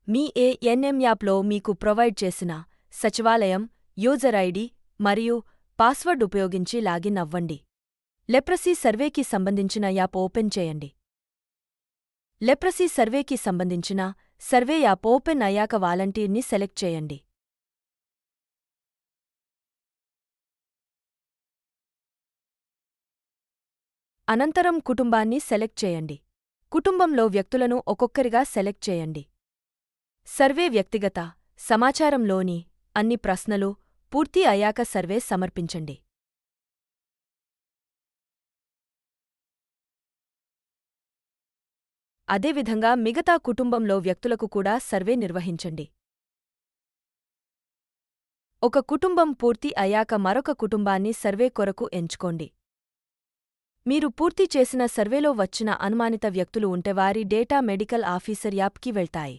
మీ ANM యాప్లో మీకు provide చేసిన సచివాలయం యూజర్ ఐడి మరియు పాస్వర్డ్ ఉపయోగించి లాగిన్ అవ్వండి. లెప్రసీ సర్వేకి సంబంధించిన యాప్ ఓపెన్ చేయండి. లెప్రసీ సర్వేకి సంబంధించిన సర్వే యాప్ ఓపెన్ అయ్యాక వాలంటీర్ని సెలెక్ట్ చేయండి. అనంతరం కుటుంబాన్ని సెలెక్ట్ చేయండి. కుటుంబంలో వ్యక్తులను ఒక్కొక్కరిగా సెలెక్ట్ చేయండి. సర్వే వ్యక్తిగత సమాచారంలోని అన్ని ప్రశ్నలు పూర్తి అయ్యాక సర్వే సమర్పించండి. అదేవిధంగా మిగతా కుటుంబంలో వ్యక్తులకు కూడా సర్వే నిర్వహించండి. ఒక కుటుంబం పూర్తి అయ్యాక మరొక కుటుంబాన్ని సర్వే కొరకు ఎంచుకోండి. మీరు పూర్తి చేసిన సర్వేలో వచ్చిన అనుమానిత వ్యక్తులు ఉంటే వారి డేటా మెడికల్ ఆఫీసర్ యాప్కి వెళ్తాయి.